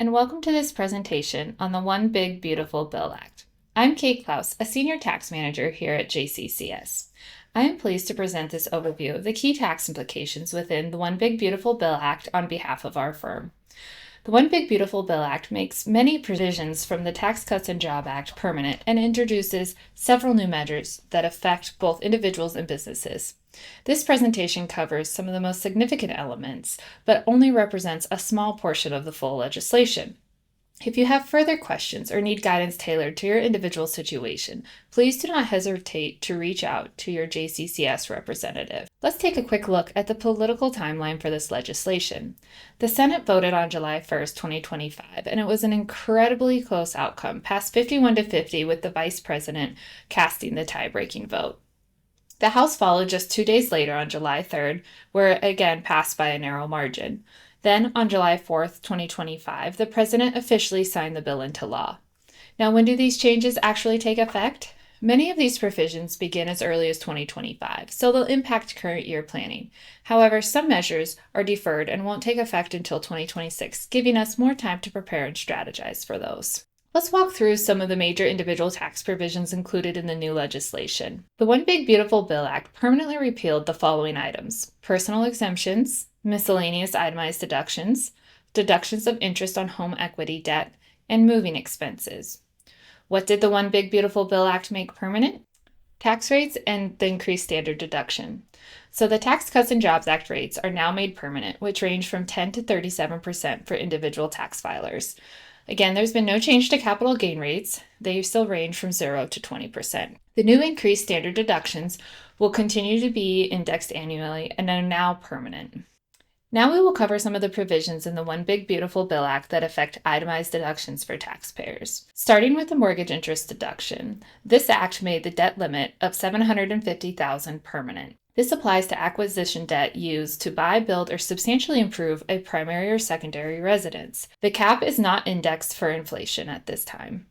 and welcome to this presentation on the One Big Beautiful Bill Act. I'm Kate Clouse, a Senior Tax Manager here at JCCS. I am pleased to present this overview of the key tax implications within the One Big Beautiful Bill Act on behalf of our firm. The One Big Beautiful Bill Act makes many provisions from the Tax Cuts and Jobs Act permanent and introduces several new measures that affect both individuals and businesses. This presentation covers some of the most significant elements, but only represents a small portion of the full legislation. If you have further questions or need guidance tailored to your individual situation, please do not hesitate to reach out to your JCCS representative. Let's take a quick look at the political timeline for this legislation. The Senate voted on July 1st, 2025, and it was an incredibly close outcome, passed 51-50 with the Vice President casting the tie-breaking vote. The House followed just 2 days later on July 3rd, where it again passed by a narrow margin. Then, on July 4th, 2025, the President officially signed the bill into law. Now, when do these changes actually take effect? Many of these provisions begin as early as 2025, so they'll impact current year planning. However, some measures are deferred and won't take effect until 2026, giving us more time to prepare and strategize for those. Let's walk through some of the major individual tax provisions included in the new legislation. The One Big Beautiful Bill Act permanently repealed the following items: personal exemptions, miscellaneous itemized deductions, deductions of interest on home equity debt, and moving expenses. What did the One Big Beautiful Bill Act make permanent? Tax rates and the increased standard deduction. So the Tax Cuts and Jobs Act rates are now made permanent, which range from 10 to 37% for individual tax filers. Again, there's been no change to capital gain rates. They still range from 0 to 20%. The new increased standard deductions will continue to be indexed annually and are now permanent. Now we will cover some of the provisions in the One Big Beautiful Bill Act that affect itemized deductions for taxpayers. Starting with the mortgage interest deduction, this act made the debt limit of $750,000 permanent. This applies to acquisition debt used to buy, build, or substantially improve a primary or secondary residence. The cap is not indexed for inflation at this time.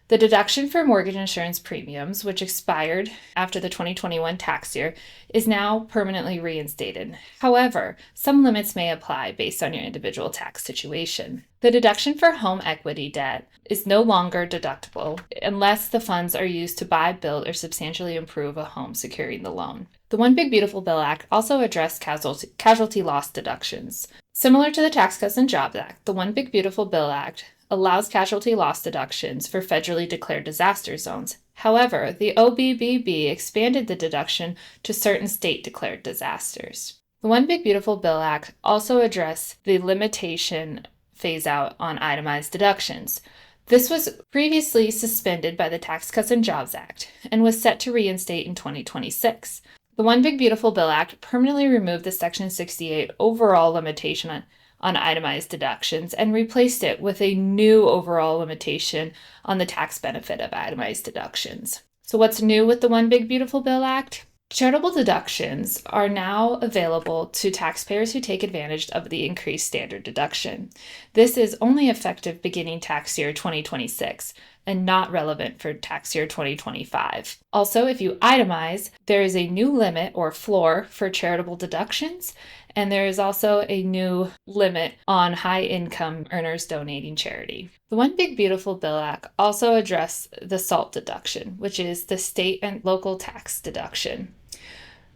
The deduction for mortgage insurance premiums, which expired after the 2021 tax year, is now permanently reinstated. However, some limits may apply based on your individual tax situation. The deduction for home equity debt is no longer deductible unless the funds are used to buy, build, or substantially improve a home securing the loan. The One Big Beautiful Bill Act also addressed casualty loss deductions. Similar to the Tax Cuts and Jobs Act, the One Big Beautiful Bill Act allows casualty loss deductions for federally declared disaster zones. However, the OBBB expanded the deduction to certain state-declared disasters. The One Big Beautiful Bill Act also addressed the limitation phase-out on itemized deductions. This was previously suspended by the Tax Cuts and Jobs Act and was set to reinstate in 2026. The One Big Beautiful Bill Act permanently removed the Section 68 overall limitation on itemized deductions and replaced it with a new overall limitation on the tax benefit of itemized deductions. So what's new with the One Big Beautiful Bill Act? Charitable deductions are now available to taxpayers who take advantage of the increased standard deduction. This is only effective beginning tax year 2026 and not relevant for tax year 2025. Also, if you itemize, there is a new limit or floor for charitable deductions, and there is also a new limit on high-income earners donating charity. The One Big Beautiful Bill Act also addressed the SALT deduction, which is the state and local tax deduction.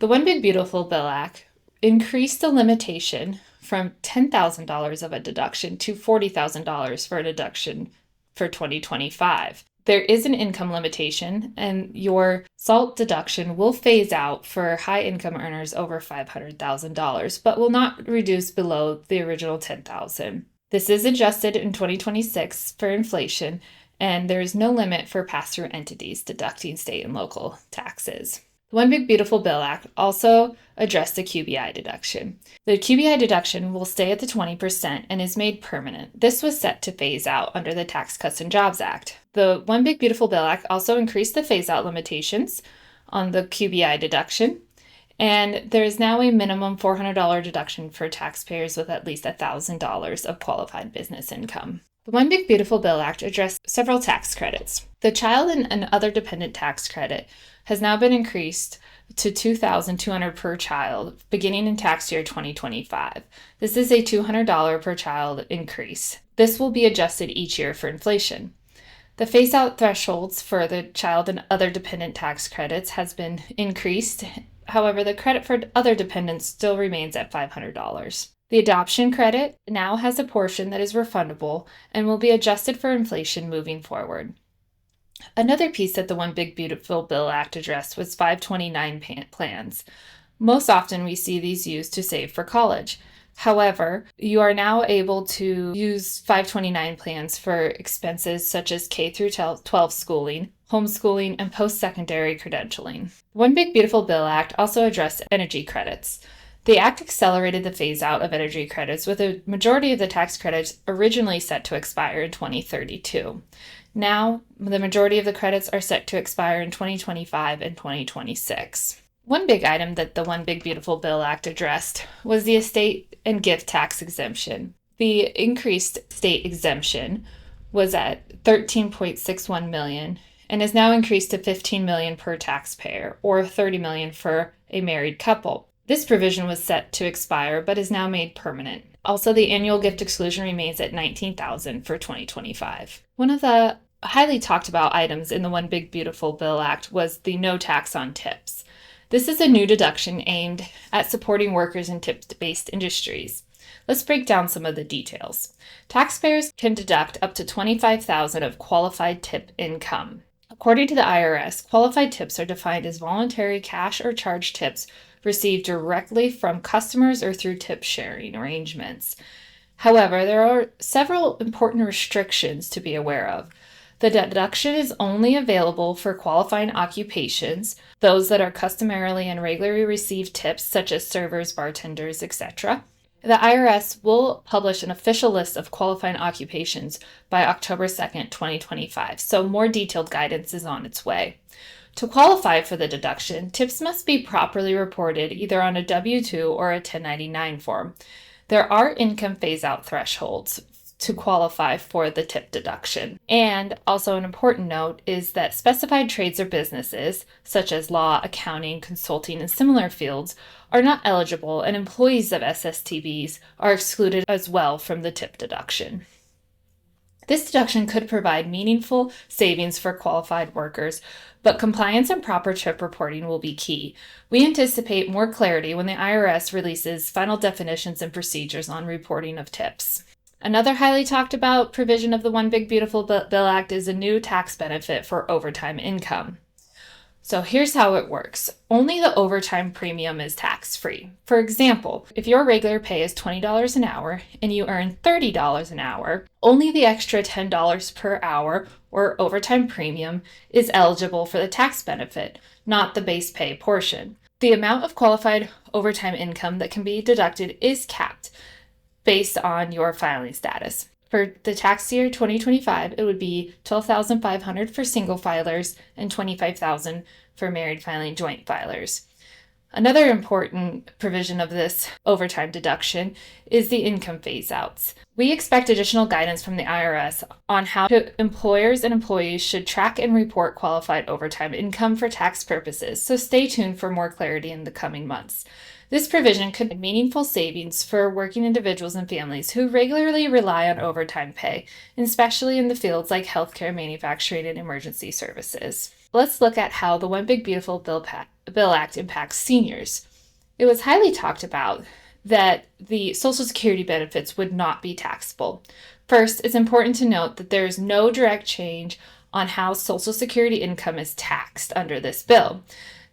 The One Big Beautiful Bill Act increased the limitation from $10,000 of a deduction to $40,000 for a deduction for 2025. There is an income limitation, and your SALT deduction will phase out for high-income earners over $500,000, but will not reduce below the original $10,000. This is adjusted in 2026 for inflation, and there is no limit for pass-through entities deducting state and local taxes. The One Big Beautiful Bill Act also addressed the QBI deduction. The QBI deduction will stay at the 20% and is made permanent. This was set to phase out under the Tax Cuts and Jobs Act. The One Big Beautiful Bill Act also increased the phase-out limitations on the QBI deduction, and there is now a minimum $400 deduction for taxpayers with at least $1,000 of qualified business income. The One Big Beautiful Bill Act addressed several tax credits. The child and other dependent tax credit has now been increased to $2,200 per child beginning in tax year 2025. This is a $200 per child increase. This will be adjusted each year for inflation. The phase-out thresholds for the child and other dependent tax credits has been increased. However, the credit for other dependents still remains at $500. The adoption credit now has a portion that is refundable and will be adjusted for inflation moving forward. Another piece that the One Big Beautiful Bill Act addressed was 529 plans. Most often we see these used to save for college. However, you are now able to use 529 plans for expenses such as K through 12 schooling, homeschooling, and post-secondary credentialing. One Big Beautiful Bill Act also addressed energy credits. The act accelerated the phase-out of energy credits, with a majority of the tax credits originally set to expire in 2032. Now, the majority of the credits are set to expire in 2025 and 2026. One big item that the One Big Beautiful Bill Act addressed was the estate and gift tax exemption. The increased state exemption was at $13.61 million and is now increased to $15 million per taxpayer, or $30 million for a married couple. This provision was set to expire but is now made permanent. Also, the annual gift exclusion remains at $19,000 for 2025. One of the highly talked about items in the One Big Beautiful Bill Act was the no tax on tips. This is a new deduction aimed at supporting workers in tip-based industries. Let's break down some of the details. Taxpayers can deduct up to $25,000 of qualified tip income. According to the IRS, qualified tips are defined as voluntary cash or charge tips received directly from customers or through tip sharing arrangements. However, there are several important restrictions to be aware of. The deduction is only available for qualifying occupations, those that are customarily and regularly receive tips, such as servers, bartenders, etc. The IRS will publish an official list of qualifying occupations by October 2nd, 2025, so more detailed guidance is on its way. To qualify for the deduction, tips must be properly reported either on a W-2 or a 1099 form. There are income phase-out thresholds to qualify for the tip deduction. And also an important note is that specified trades or businesses, such as law, accounting, consulting, and similar fields, are not eligible, and employees of SSTBs are excluded as well from the tip deduction. This deduction could provide meaningful savings for qualified workers, but compliance and proper tip reporting will be key. We anticipate more clarity when the IRS releases final definitions and procedures on reporting of tips. Another highly talked about provision of the One Big Beautiful Bill Act is a new tax benefit for overtime income. So here's how it works. Only the overtime premium is tax-free. For example, if your regular pay is $20 an hour and you earn $30 an hour, only the extra $10 per hour or overtime premium is eligible for the tax benefit, not the base pay portion. The amount of qualified overtime income that can be deducted is capped based on your filing status. For the tax year 2025, it would be $12,500 for single filers and $25,000 for married filing joint filers. Another important provision of this overtime deduction is the income phase-outs. We expect additional guidance from the IRS on how employers and employees should track and report qualified overtime income for tax purposes, so stay tuned for more clarity in the coming months. This provision could be meaningful savings for working individuals and families who regularly rely on overtime pay, especially in the fields like healthcare, manufacturing, and emergency services. Let's look at how the One Big Beautiful Bill Act impacts seniors. It was highly talked about that the Social Security benefits would not be taxable. First, it's important to note that there is no direct change on how Social Security income is taxed under this bill.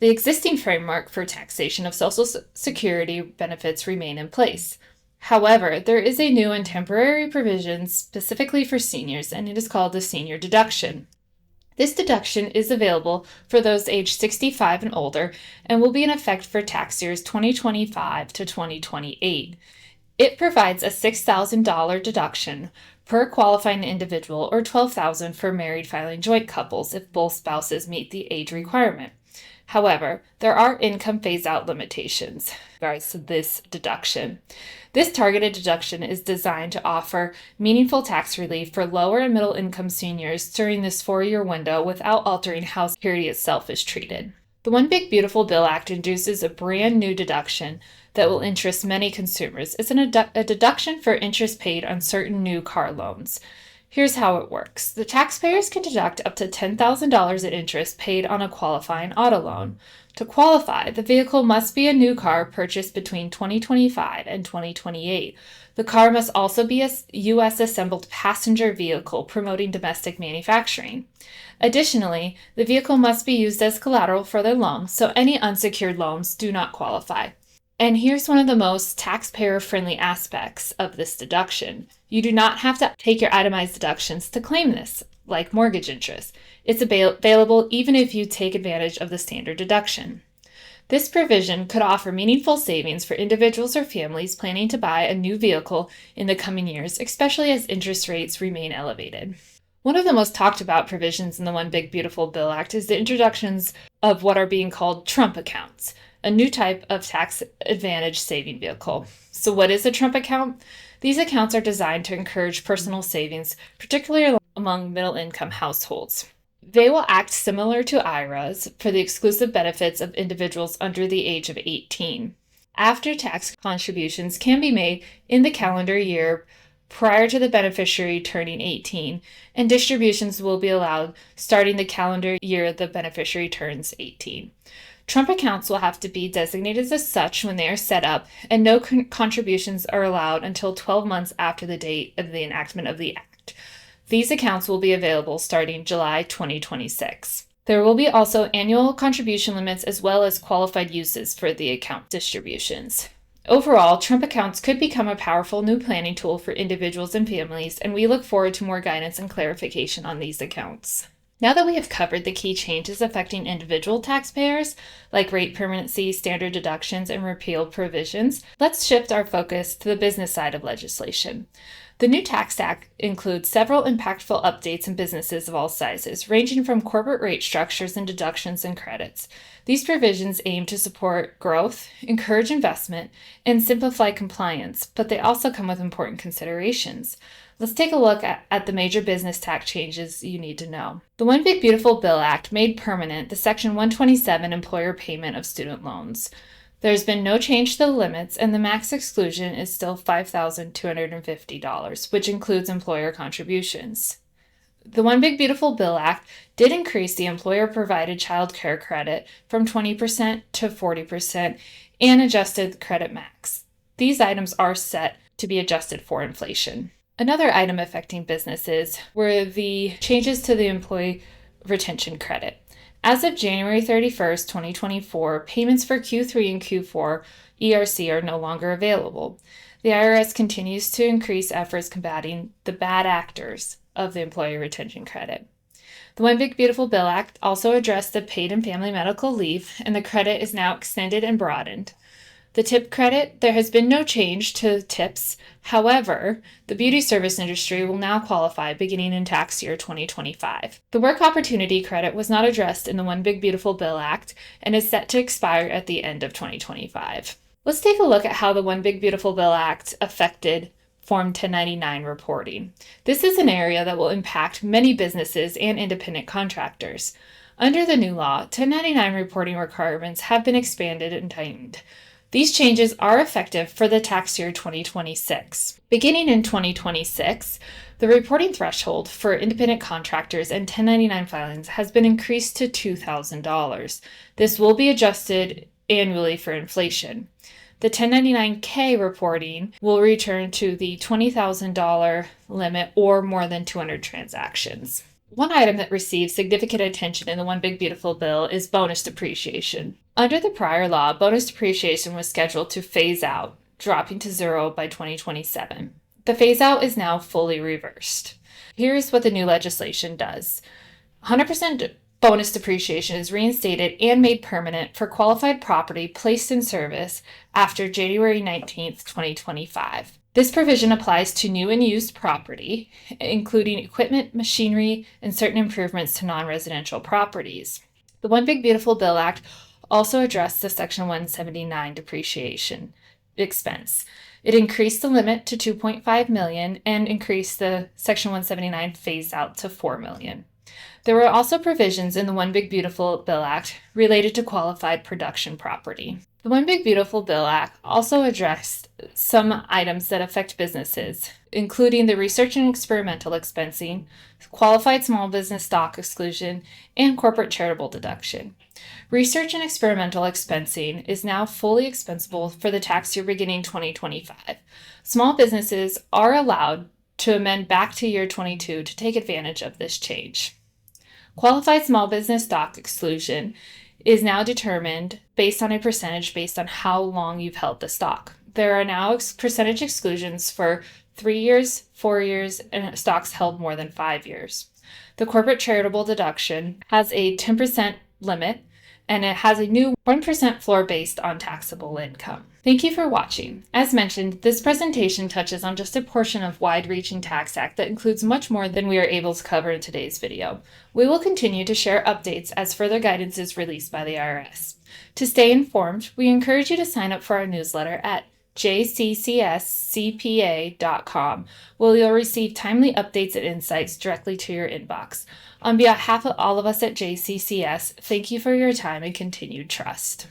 The existing framework for taxation of Social Security benefits remain in place. However, there is a new and temporary provision specifically for seniors, and it is called the senior deduction. This deduction is available for those aged 65 and older and will be in effect for tax years 2025 to 2028. It provides a $6,000 deduction per qualifying individual, or $12,000 for married filing joint couples if both spouses meet the age requirement. However, there are income phase-out limitations in regards to this deduction. This targeted deduction is designed to offer meaningful tax relief for lower and middle income seniors during this 4-year window without altering how Security itself is treated. The One Big Beautiful Bill Act introduces a brand new deduction that will interest many consumers. It's a deduction for interest paid on certain new car loans. Here's how it works. The taxpayers can deduct up to $10,000 in interest paid on a qualifying auto loan. To qualify, the vehicle must be a new car purchased between 2025 and 2028. The car must also be a U.S. assembled passenger vehicle promoting domestic manufacturing. Additionally, the vehicle must be used as collateral for their loan, so any unsecured loans do not qualify. And here's one of the most taxpayer-friendly aspects of this deduction. You do not have to take your itemized deductions to claim this, like mortgage interest. It's available even if you take advantage of the standard deduction. This provision could offer meaningful savings for individuals or families planning to buy a new vehicle in the coming years, especially as interest rates remain elevated. One of the most talked about provisions in the One Big Beautiful Bill Act is the introductions of what are being called Trump accounts, a new type of tax advantage saving vehicle. So what is a Trump account? These accounts are designed to encourage personal savings, particularly among middle-income households. They will act similar to IRAs for the exclusive benefits of individuals under the age of 18. After-tax contributions can be made in the calendar year prior to the beneficiary turning 18, and distributions will be allowed starting the calendar year the beneficiary turns 18. Trump accounts will have to be designated as such when they are set up, and no contributions are allowed until 12 months after the date of the enactment of the Act. These accounts will be available starting July 2026. There will be also annual contribution limits as well as qualified uses for the account distributions. Overall, Trump accounts could become a powerful new planning tool for individuals and families, and we look forward to more guidance and clarification on these accounts. Now that we have covered the key changes affecting individual taxpayers, like rate permanency, standard deductions, and repeal provisions, let's shift our focus to the business side of legislation. The new tax act includes several impactful updates in businesses of all sizes, ranging from corporate rate structures and deductions and credits. These provisions aim to support growth, encourage investment, and simplify compliance, but they also come with important considerations. Let's take a look at the major business tax changes you need to know. The One Big Beautiful Bill Act made permanent the Section 127 employer payment of student loans. There's been no change to the limits, and the max exclusion is still $5,250, which includes employer contributions. The One Big Beautiful Bill Act did increase the employer-provided child care credit from 20% to 40% and adjusted the credit max. These items are set to be adjusted for inflation. Another item affecting businesses were the changes to the employee retention credit. As of January 31st, 2024, payments for Q3 and Q4 ERC are no longer available. The IRS continues to increase efforts combating the bad actors of the employee retention credit. The One Big Beautiful Bill Act also addressed the paid and family medical leave, and the credit is now extended and broadened. The tip credit, there has been no change to tips. However, the beauty service industry will now qualify beginning in tax year 2025. The work opportunity credit was not addressed in the One Big Beautiful Bill Act and is set to expire at the end of 2025. Let's take a look at how the One Big Beautiful Bill Act affected Form 1099 reporting. This is an area that will impact many businesses and independent contractors. Under the new law, 1099 reporting requirements have been expanded and tightened. These changes are effective for the tax year 2026. Beginning in 2026, the reporting threshold for independent contractors and 1099 filings has been increased to $2,000. This will be adjusted annually for inflation. The 1099-K reporting will return to the $20,000 limit or more than 200 transactions. One item that received significant attention in the One Big Beautiful Bill is bonus depreciation. Under the prior law, bonus depreciation was scheduled to phase out, dropping to zero by 2027. The phase out is now fully reversed. Here's what the new legislation does. 100% bonus depreciation is reinstated and made permanent for qualified property placed in service after January 19th, 2025. This provision applies to new and used property, including equipment, machinery, and certain improvements to non-residential properties. The One Big Beautiful Bill Act also addressed the Section 179 depreciation expense. It increased the limit to $2.5 million and increased the Section 179 phase out to $4 million. There were also provisions in the One Big Beautiful Bill Act related to qualified production property. The One Big Beautiful Bill Act also addressed some items that affect businesses, including the research and experimental expensing, qualified small business stock exclusion, and corporate charitable deduction. Research and experimental expensing is now fully expensable for the tax year beginning 2025. Small businesses are allowed to amend back to year 22 to take advantage of this change. Qualified small business stock exclusion is now determined based on a percentage based on how long you've held the stock. There are now percentage exclusions for 3 years, 4 years, and stocks held more than 5 years. The corporate charitable deduction has a 10% limit, and it has a new 1% floor based on taxable income. Thank you for watching. As mentioned, this presentation touches on just a portion of wide-reaching tax act that includes much more than we are able to cover in today's video. We will continue to share updates as further guidance is released by the IRS. To stay informed, we encourage you to sign up for our newsletter at jccscpa.com, where you'll receive timely updates and insights directly to your inbox. On behalf of all of us at JCCS, thank you for your time and continued trust.